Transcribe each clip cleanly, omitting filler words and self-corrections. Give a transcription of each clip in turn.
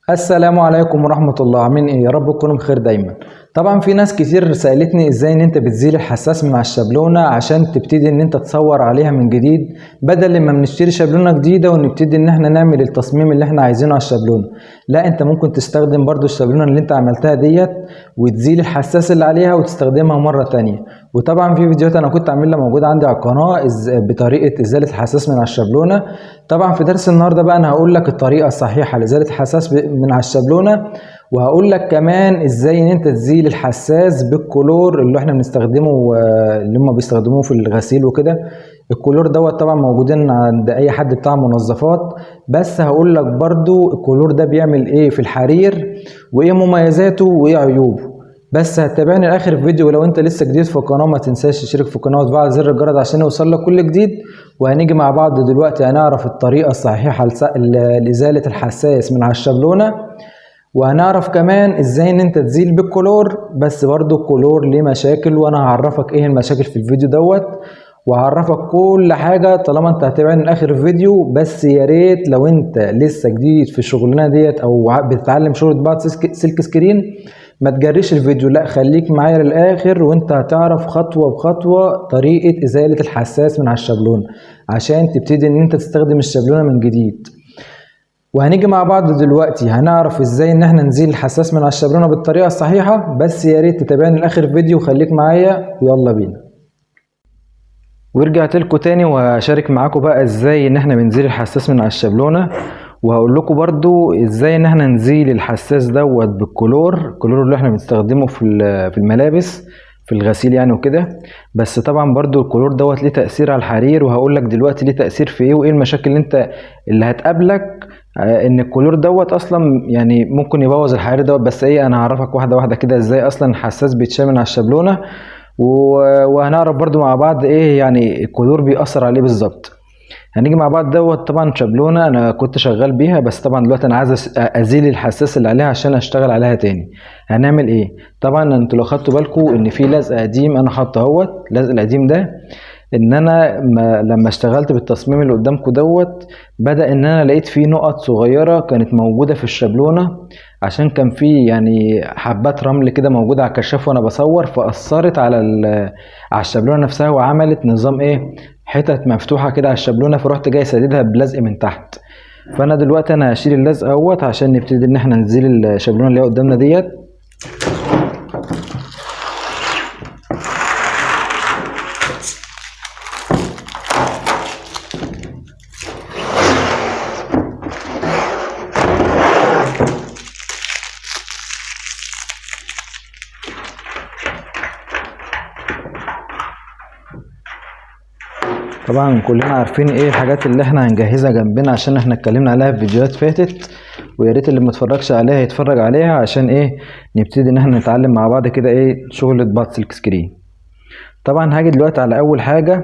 السلام عليكم ورحمة الله. عاملين ايه؟ يا رب تكونوا بخير دايما. طبعا في ناس كتير سألتني ازاي ان انت بتزيل الحساس من على الشابلونة عشان تبتدي ان انت تصور عليها من جديد، بدل ما بنشتري شابلونة جديدة ونبتدي ان احنا نعمل التصميم اللي احنا عايزينه على الشابلونة. لا، انت ممكن تستخدم برضو الشابلونة اللي انت عملتها ديت وتزيل الحساس اللي عليها وتستخدمها مرة تانية. وطبعا في فيديوهات انا كنت عاملها موجودة عندي على القناة بطريقة ازالة الحساس من على الشابلونة. طبعا في درس النهارده بقى انا هقول لك الطريقة الصحيحة لإزالة الحساس من على الشابلونة، وهقول لك كمان ازاي ان انت تزيل الحساس بالكلور اللي احنا بنستخدمه، اللي هم بيستخدموه في الغسيل وكده. الكلور دوت طبعا موجودين عند اي حد بتاع منظفات، بس هقول لك برضو الكلور ده بيعمل ايه في الحرير وايه مميزاته وايه عيوبه. بس هتتابعني لاخر الفيديو، ولو انت لسه جديد في القناه ما تنساش تشترك في القناه وتفعل زر الجرس عشان يوصل لك كل جديد. وهنيجي مع بعض دلوقتي هنعرف الطريقه الصحيحه لازاله الحساس من على الشابلونه، وهنعرف كمان ازاي ان انت تزيل بالكلور. بس برضو الكلور ليه مشاكل، وانا هعرفك ايه المشاكل في الفيديو دوت، وهعرفك كل حاجة طالما انت هتابعني لاخر الفيديو. بس يا ريت لو انت لسه جديد في الشغلانة ديت او بتتعلم شغل طباعة سلك سكرين ما تجريش الفيديو، لا خليك معايا للاخر وانت هتعرف خطوة بخطوة طريقة ازالة الحساس من على الشابلون عشان تبتدي ان انت تستخدم الشابلونة من جديد. وهنيجي مع بعض دلوقتي هنعرف ازاي ان احنا نزيل الحساس من على الشابلونة بالطريقة الصحيحة. بس يا ريت تتابعني لاخر الفيديو وخليك معايا، يلا بينا. ورجعت لكم تاني وهشارك معاكم بقى ازاي ان احنا بنزيل الحساس من على الشابلونة، وهقول لكم برضو ازاي ان احنا نزيل الحساس دوت بالكلور، الكلور اللي احنا بنستخدمه في الملابس في الغسيل يعني وكده. بس طبعا برضو الكلور دوت ليه تأثير على الحرير، وهقول لك دلوقتي ليه تأثير في ايه وايه المشاكل اللي هتقابلك. ان الكلور دوت اصلا يعني ممكن يبوظ الحرير دوت. بس ايه، انا هعرفك واحدة واحدة كده ازاي اصلا الحساس بيتشال من على الشابلونة، وهنعرف برضو مع بعض ايه يعني الكلور بيأثر عليه بالظبط. هنيجي مع بعض دوت. طبعا شابلونة انا كنت شغال بيها، بس طبعا دلوقتي انا عايز ازيل الحساس اللي عليها عشان اشتغل عليها تاني. هنعمل ايه؟ طبعا انتوا لو خدتوا بالكم ان في لزق قديم انا حاطه اهوت. اللزق القديم ده ان انا لما اشتغلت بالتصميم اللي قدامكم دوت بدأ ان انا لقيت فيه نقط صغيرة كانت موجودة في الشابلونة، عشان كان فيه يعني حبات رمل كده موجودة على الكشاف وانا بصور، فأثرت على الشابلونة نفسها وعملت نظام ايه، حتت مفتوحة كده على الشابلونة، فرحت جاي سددها بلزق من تحت. فانا دلوقتي انا هشيل اللزق اهوت عشان نبتدي ان احنا نزيل الشابلونة اللي هي قدامنا ديت. طبعا كلنا عارفين ايه الحاجات اللي احنا هنجهزها جنبنا عشان احنا اتكلمنا عليها في فيديوهات فاتت، ويا ريت اللي متفرجش عليها يتفرج عليها عشان ايه نبتدي ان احنا نتعلم مع بعض كده ايه شغل طباعة سلك سكرين. طبعا هاجي دلوقتي على اول حاجة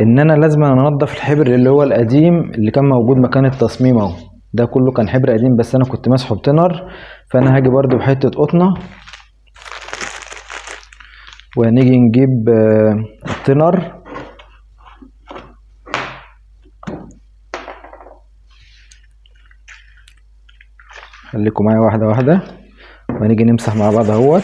ان انا لازم انضف الحبر اللي هو القديم اللي كان موجود مكان التصميم اهو. ده كله كان حبر قديم بس انا كنت ماسحه بتنر، فانا هاجي برضو بحتة قطنة وهنيجي نجيب التنر خليكم معايا واحدة واحدة، وهنيجي نمسح مع بعض اهوت.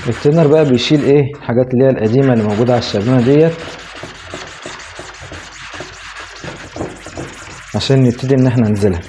التنر بقى بيشيل ايه الحاجات اللي هي القديمة اللي موجودة على الشابلونة ديت عشان نبتدي ان احنا ننزلها.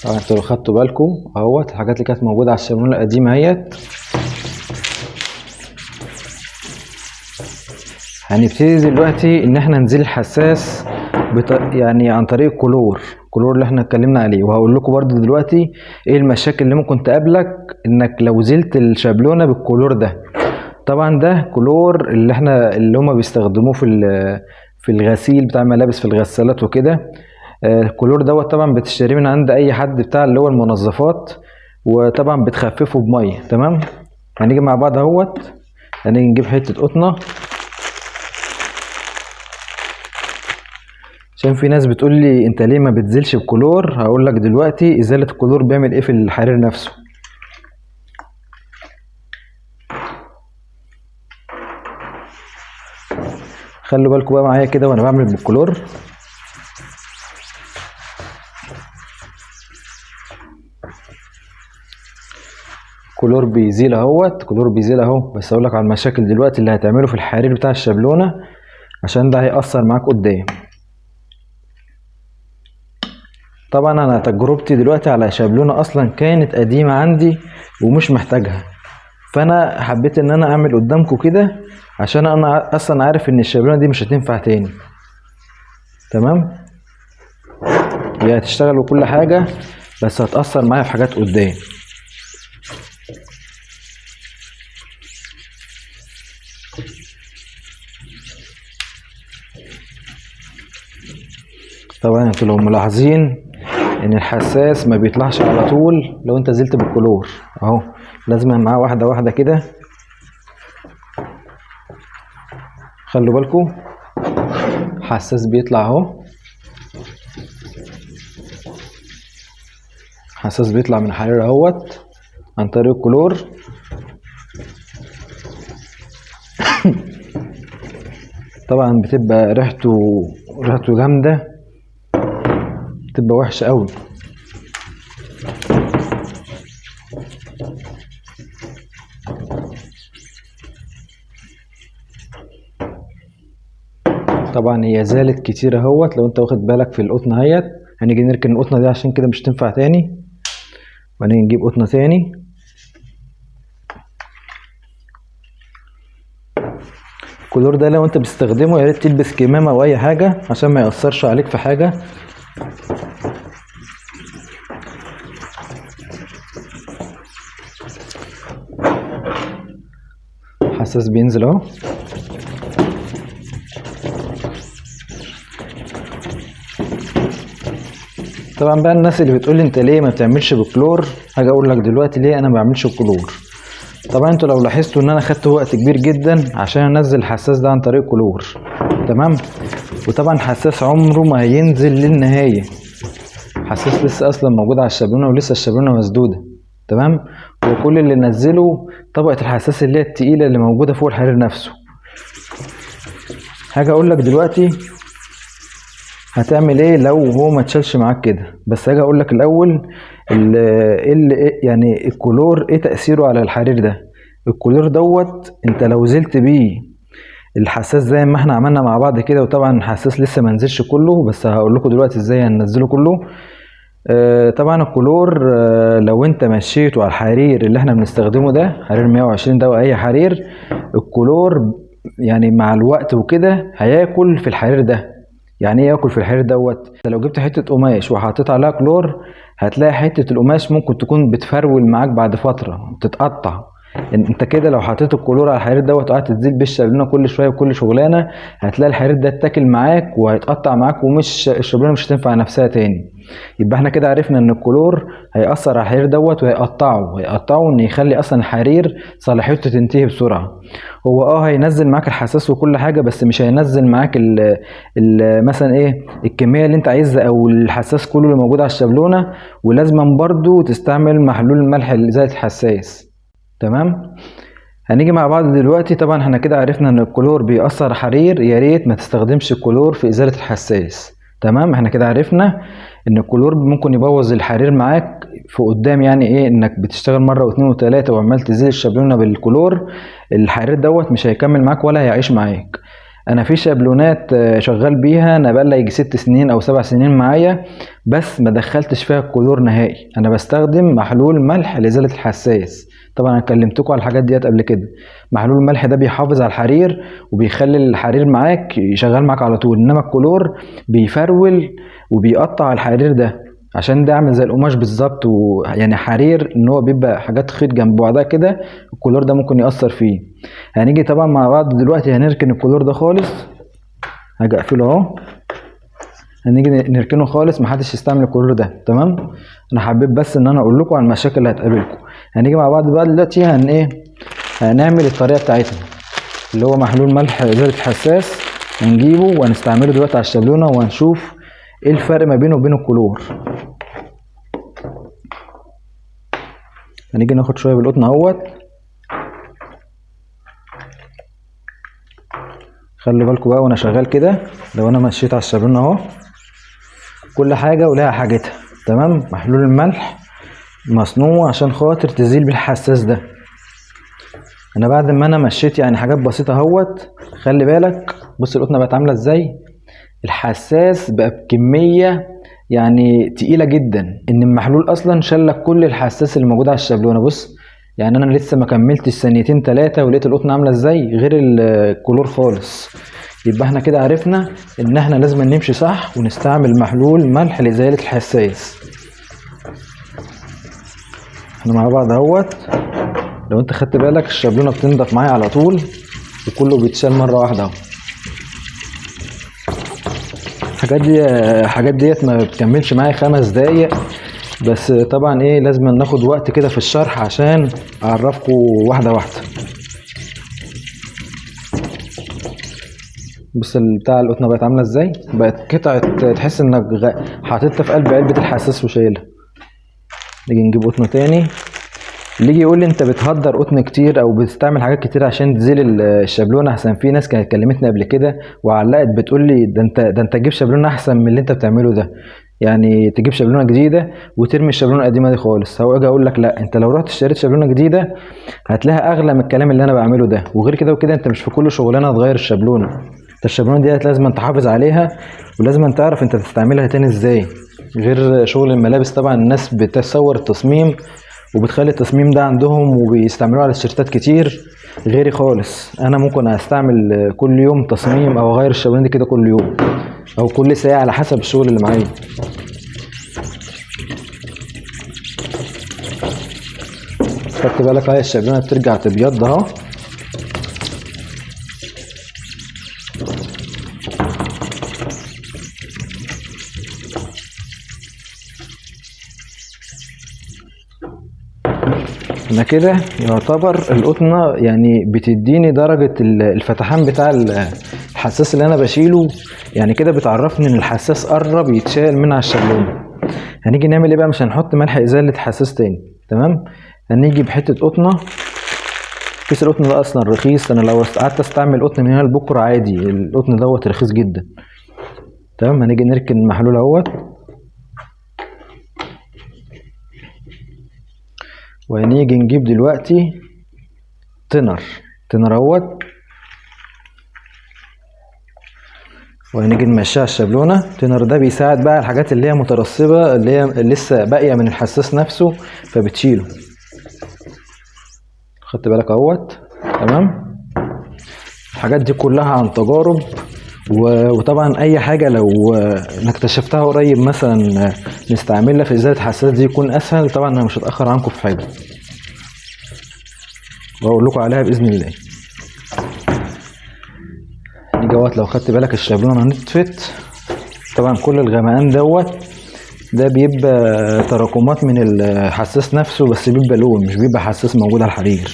طبعا انتوا لو خدتوا بالكم اهوت الحاجات اللي كانت موجودة على الشابلونة القديمة اهيت. هنبتدي دلوقتي ان احنا نزيل الحساس يعني عن طريق الكلور اللي احنا اتكلمنا عليه. وهقول لكم برضو دلوقتي ايه المشاكل اللي ممكن تقابلك انك لو زلت الشابلونة بالكلور ده. طبعا ده كلور اللي هما بيستخدموه في الغسيل بتاع الملابس في الغسالات وكده. الكلور دوت طبعا بتشتريه من عند اي حد بتاع اللي هو المنظفات، وطبعا بتخففه بميه. تمام، هنيجي مع بعض اهوت. هنيجي نجيب حته قطنه عشان في ناس بتقول لي انت ليه ما بتزيلش بكلور. هقول لك دلوقتي ازالة الكلور بيعمل ايه في الحرير نفسه. خلوا بالكم بقى معايا كده وانا بعمل بالكلور. كلور بيزيل اهوت، كلور بيزيل اهو. بس اقول لك على المشاكل دلوقتي اللي هتعمله في الحرير بتاع الشابلونه، عشان ده هيأثر معاك قدام. طبعا انا تجربتي دلوقتي على شابلونه اصلا كانت قديمه عندي ومش محتاجها، فانا حبيت ان انا اعمل قدامكم كده عشان انا اصلا عارف ان الشابلونه دي مش هتنفع تاني. تمام، هي هتشتغل وكل حاجه بس هتأثر معايا في حاجات قدام. طبعا انتوا لو ملاحظين ان الحساس ما بيطلعش على طول لو انت زلت بالكلور اهو، لازم معاه واحده واحده كده. خلوا بالكم حساس بيطلع اهو، حساس بيطلع من الحرير اهوت عن طريق الكلور. طبعا بتبقى ريحته جامده، بتبقى وحشه قوي. طبعا هي زالت كتير اهوت لو انت واخد بالك في القطنه اهيت. هنيجي نركن القطنه دي عشان كده مش تنفع تاني، وهنيجي نجيب قطنه تاني. الكلور ده لو انت بتستخدمه يا ريت تلبس كمامه او اي حاجه عشان ما ياثرش عليك في حاجه. حساس بينزل اهو. طبعا بقى الناس اللي بتقول لي انت ليه ما بتعملش بكلور، هاجي اقول لك دلوقتي ليه انا ما بعملش بكلور. طبعا انتوا لو لاحظتوا ان انا خدت وقت كبير جدا عشان انزل الحساس ده عن طريق كلور. تمام، وطبعا حساس عمره ما هينزل للنهايه، حساس لسه اصلا موجود على الشابلونه ولسه الشابلونه مسدوده. تمام، وكل اللي نزله طبقه الحساس اللي هي التقيله اللي موجوده فوق الحرير نفسه. هاجي اقول لك دلوقتي هتعمل ايه لو هو ما اتشالش معاك كده. بس هاجي اقول لك الاول يعني الكلور ايه تاثيره على الحرير ده. الكلور دوت انت لو زلت بيه الحساس زي ما احنا عملنا مع بعض كده، وطبعا الحساس لسه ما نزلش كله بس هقول لكم دلوقتي ازاي هننزله كله. طبعا الكلور لو انت مشيته على الحرير اللي احنا بنستخدمه ده، حرير 120 ده واي حرير، الكلور يعني مع الوقت وكده هياكل في الحرير ده. يعني ايه ياكل في الحرير دوت؟ انت لو جبت حته قماش وحطيت عليها كلور هتلاقي حته القماش ممكن تكون بتفرول معاك بعد فتره تتقطع. انت كده لو حطيت الكلور على الحرير دوت وقعدت تزيل بيه الشابلونه كل شويه وكل شغلانه، هتلاقي الحرير ده اتاكل معاك وهيتقطع معاك ومش الشابلونه مش هتنفع نفسها تاني. يبقى احنا كده عرفنا ان الكلور هيأثر على الحرير دوت وهيقطعه ان يخلي اصلا الحرير صلاحيته تنتهي بسرعه. هو هينزل معاك الحساس وكل حاجه بس مش هينزل معاك مثلا ايه الكميه اللي انت عايزها او الحساس كله اللي موجود على الشابلونه. ولازما برضو تستعمل محلول الملح لإزالة الحساس. تمام، هنيجي مع بعض دلوقتي. طبعا احنا كده عرفنا ان الكلور بيأثر على الحرير، يا ريت ما تستخدمش الكلور في ازالة الحساس. تمام، احنا كده عرفنا ان الكلور ممكن يبوظ الحرير معاك في قدام. يعني ايه انك بتشتغل مره واثنين وثلاثه وعمال تزيل الشابلونه بالكلور، الحرير دوت مش هيكمل معاك ولا هيعيش معاك. انا في شابلونات شغال بيها انا بقالي يجي 6 سنين او 7 سنين معايا بس ما دخلتش فيها الكلور نهائي. انا بستخدم محلول ملح لازالة الحساس. طبعا انا كلمتكم على الحاجات ديت قبل كده. محلول الملح ده بيحافظ على الحرير وبيخلي الحرير معاك شغال معاك على طول، انما الكلور بيفرول وبيقطع الحرير ده عشان ده عامل زي القماش بالظبط. ويعني حرير ان هو بيبقى حاجات خيط جنب بعضها كده، الكلور ده ممكن يأثر فيه. هنيجي طبعا مع بعض دلوقتي هنركن الكلور ده خالص. هاجي اقفله اهو، هنيجي نركنه خالص محدش يستعمل الكلور ده. تمام، انا حبيت بس ان انا اقول لكم عن المشاكل اللي هتقابلكم. هنيجي مع بعض بقى دلوقتي هنعمل الطريقه بتاعتنا اللي هو محلول ملح ازاله الحساس هنجيبه وهنستعمله دلوقتي على الشابلونه وهنشوف ايه الفرق ما بينه وبين الكلور. هنيجي ناخد شويه بالقطن اهوت. خلي بالكم بقى وانا شغال كده، لو انا مشيت على الشابلونه اهو، كل حاجه ولها حاجتها. تمام. محلول الملح مصنوع عشان خاطر تزيل بالحساس ده. انا بعد ما انا مشيت يعني حاجات بسيطه اهوت، خلي بالك بص القطنه بقت عامله ازاي. الحساس بقى بكميه يعني تقيله جدا، ان المحلول اصلا شلك كل الحساس اللي موجود على الشابلونه. بص يعني انا لسه ما كملتش ثانيتين 3 ولقيت القطنه عامله ازاي غير الكلور خالص. يبقى احنا كده عرفنا ان احنا لازم نمشي صح ونستعمل محلول ملح لازاله الحساس. احنا مع بعض اهوت. لو انت خدت بالك الشابلونه بتنضف معايا على طول وكله بيتشال مره واحده اهو. الحاجات ديت ما بتكملش معايا 5 دقايق، بس طبعا ايه لازم ناخد وقت كده في الشرح عشان اعرفكم واحده واحده. بص بتاع القطنه بقت عامله ازاي، بقت قطعه تحس انك حاططها في قلب علبه الحساس وشايلها. نيجي نجيب قطنه تاني. اللي يجي يقول لي انت بتهدر قطن كتير او بتستعمل حاجات كتير عشان تزيل الشابلونه احسن، في ناس كانت كلمتني قبل كده وعلقت بتقول لي ده انت تجيب شابلونه احسن من اللي انت بتعمله ده، يعني تجيب شابلونه جديده وترمي الشابلونه القديمه دي خالص. هو اجي اقول لك لا، انت لو رحت اشتريت شابلونه جديده هتلاقيها اغلى من الكلام اللي انا بعمله ده. وغير كده وكده انت مش في كل شغلانه تغير الشابلونه، انت الشابلونه دي لازم تحافظ عليها ولازم تعرف انت تستعملها تاني ازاي. غير شغل الملابس طبعا الناس بتصور التصميم وبتخلي التصميم ده عندهم وبيستعملوه على التيشيرتات كتير. غيري خالص، انا ممكن استعمل كل يوم تصميم او اغير الشابلونه دي كده كل يوم او كل ساعه على حسب الشغل اللي معايا. خدت بالك اهي الشابلونه بترجع تبيض اهو. انا كده يعتبر القطنه يعني بتديني درجه الفتحان بتاع الحساس اللي انا بشيله، يعني كده بتعرفني ان الحساس قرب يتشال من على الشابلونه. هنيجي نعمل ايه بقى؟ مش هنحط ملح ازاله حساس تاني. تمام. هنيجي بحته قطنه. كيس القطن ده اصلا رخيص، انا لو قعدت استعمل قطن من هنا لبكره عادي، القطن دوت رخيص جدا. تمام. هنيجي نركن المحلول اهوت وهنيجي نجيب دلوقتي تنر اهوت وهنيجي نمشيها على الشابلونه. التنر ده بيساعد بقى الحاجات اللي هي مترسبه اللي هي لسه باقيه من الحساس نفسه فبتشيله. خدت بالك اهوت. تمام. الحاجات دي كلها عن تجارب وطبعا اي حاجه لو اكتشفتها قريب مثلا نستعملها في ازاله الحساس دي يكون اسهل. طبعا انا مش هتاخر عنكم في حاجه واقول لكم عليها باذن الله. نيجي اهوت. لو خدت بالك الشابلونه نطفت، طبعا كل الغمقان ده بيبقى تراكمات من الحساس نفسه، بس بيبقى لون مش بيبقى حساس موجود على الحرير.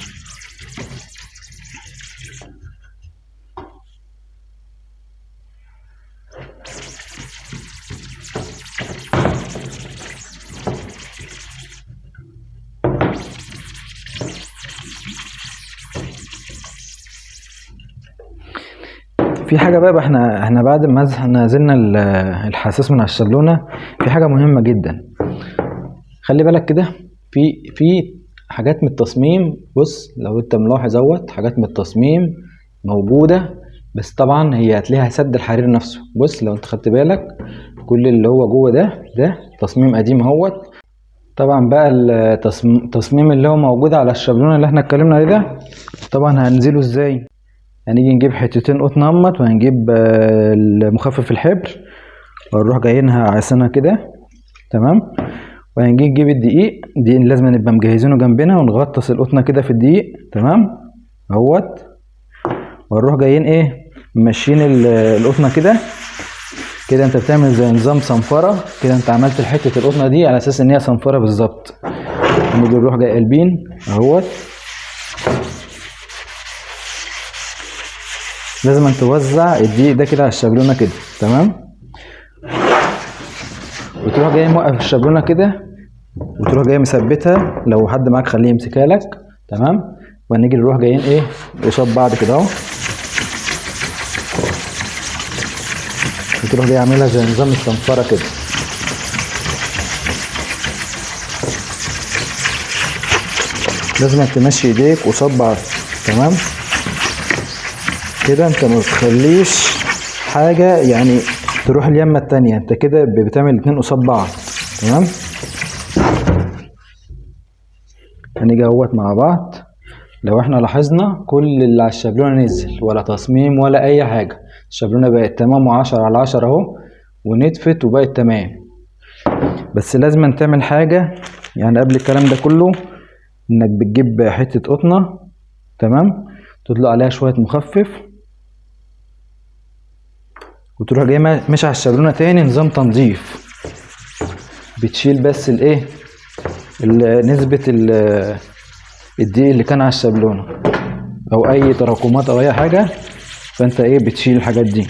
في حاجه بقى احنا بعد ما نزلنا الحساس من على الشابلونه، في حاجه مهمه جدا. خلي بالك كده في حاجات من التصميم. بص لو انت ملاحظ اهوت حاجات من التصميم موجوده، بس طبعا هي هتلاقيها سد الحرير نفسه. بص لو انت خدت بالك كل اللي هو جوه ده تصميم قديم اهوت. طبعا بقى التصميم اللي هو موجود على الشابلونه اللي احنا اتكلمنا عليه ده طبعا هنزيله ازاي؟ هنيجي نجيب حتتين قطن امط وهنجيب المخفف الحبر ونروح جايينها عايزينها كده. تمام. وهنجي نجيب الدقيق دي لازم نبقى مجهزينه جنبنا ونغطس القطنه كده في الدقيق. تمام اهوت. ونروح جايين ايه ماشيين القطنه كده انت بتعمل زي نظام صنفره كده، انت عملت حته القطنه دي على اساس ان هي صنفره بالظبط. نيجي نروح جاي قلبين اهوت لازم توزع الدقيق ده كده على الشابلونه كده، تمام. وتروح جاي موقف الشابلونه كده، وتروح جاي مثبتها، لو حد معاك خليه يمسكها لك، تمام. ونيجي نروح جايين ايه قصاد بعض كده اهو، وتروح جاي عاملها زي نظام الصنفره كده. لازم تمشي ايديك قصاد بعض، تمام كده. انت ما تخليش حاجه يعني تروح اليمه التانيه، انت كده بتعمل الاتنين قصاد بعض، تمام. هنيجي اهوت مع بعض. لو احنا لاحظنا كل اللي على الشابلونه نزل، ولا تصميم ولا اي حاجه، الشابلونه بقت تمام وعشرة على 10 اهو، ونتفت وبقت تمام. بس لازم تعمل حاجه يعني قبل الكلام ده كله، انك بتجيب حته قطنه، تمام، تطلق عليها شويه مخفف، وتروح جاي ماشي على الشابلونه تاني نظام تنظيف. بتشيل بس الايه نسبه الدقيق اللي كان على الشابلونه، او اي تراكمات او اي حاجه، فانت ايه بتشيل الحاجات دي.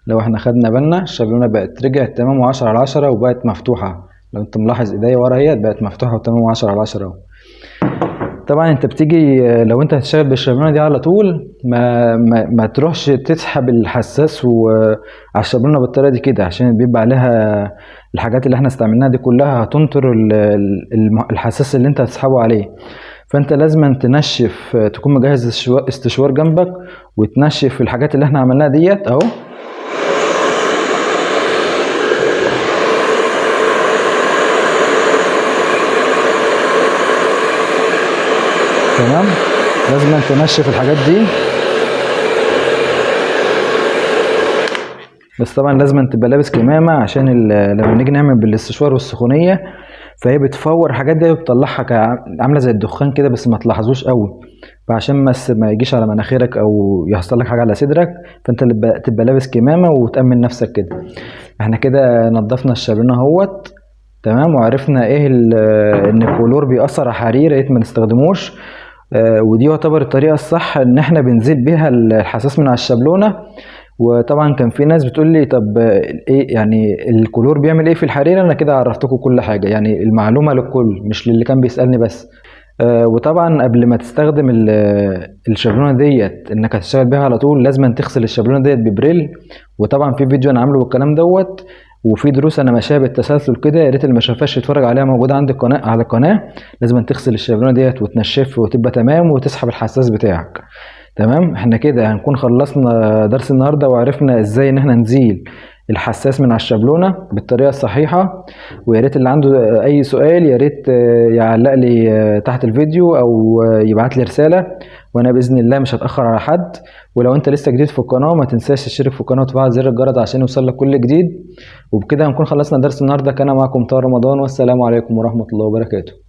لو احنا خدنا بالنا الشابلونه بقت رجعت تمام وعشرة على 10 وبقت مفتوحه. لو انت ملاحظ ايديا ورا اهي بقت مفتوحه وتمام وعشرة على 10 اهو. طبعا انت بتيجي لو انت هتشتغل بالشابلونه دي على طول، ما تروحش تسحب الحساس على الشابلونه بالطريقه دي كده، عشان بيبقى عليها الحاجات اللي احنا استعملناها دي كلها هتنطر الحساس اللي انت هتسحبه عليه. فانت لازم تنشف، تكون مجهز استشوار جنبك، وتنشف الحاجات اللي احنا عملناها ديت اهو. تمام، لازم تنشف الحاجات دي. بس طبعا لازم تبقى لابس كمامه، عشان لما نيجي نعمل بالاستشوار والسخونيه، فهي بتفور الحاجات دي وبتطلعها عامله زي الدخان كده، بس ما تلاحظوش قوي. فعشان بس ما يجيش على مناخيرك او يحصل لك حاجه على صدرك، فانت اللي تبقى لابس كمامه وتامن نفسك كده. احنا كده نضفنا الشابلونه اهوت، تمام، وعرفنا ايه ان الكلور بيأثر على الحرير، يا ريت ما نستخدموش. ودي يعتبر الطريقه الصح ان احنا بنزيل بيها الحساس من على الشابلونه. وطبعا كان في ناس بتقول لي طب ايه يعني الكلور بيعمل ايه في الحرير؟ انا كده عرفتكم كل حاجه، يعني المعلومه للكل مش للي كان بيسالني بس. وطبعا قبل ما تستخدم الشابلونه ديت انك هتشتغل بيها على طول، لازم تغسل الشابلونه ديت ببريل. وطبعا في فيديو انا عامله بالكلام دوت، وفي دروس انا ماشيه بالتسلسل كده، يا ريت اللي ما شافهاش يتفرج عليها، موجوده عندي القناه على القناه. لازم تغسل الشابلونه ديت وتنشف وتبقى تمام، وتسحب الحساس بتاعك، تمام. احنا كده هنكون خلصنا درس النهارده، وعرفنا ازاي ان احنا نزيل الحساس من على الشابلونه بالطريقه الصحيحه. ويا ريت اللي عنده اي سؤال يا ريت يعلق لي تحت الفيديو، او يبعت لي رساله، وانا باذن الله مش هتاخر على حد. ولو انت لسه جديد في القناه، ما تنساش تشترك في القناه وتفعل زر الجرس عشان يوصلك كل جديد. وبكده هنكون خلصنا درس النهارده. كان معكم طاهر رمضان، والسلام عليكم ورحمه الله وبركاته.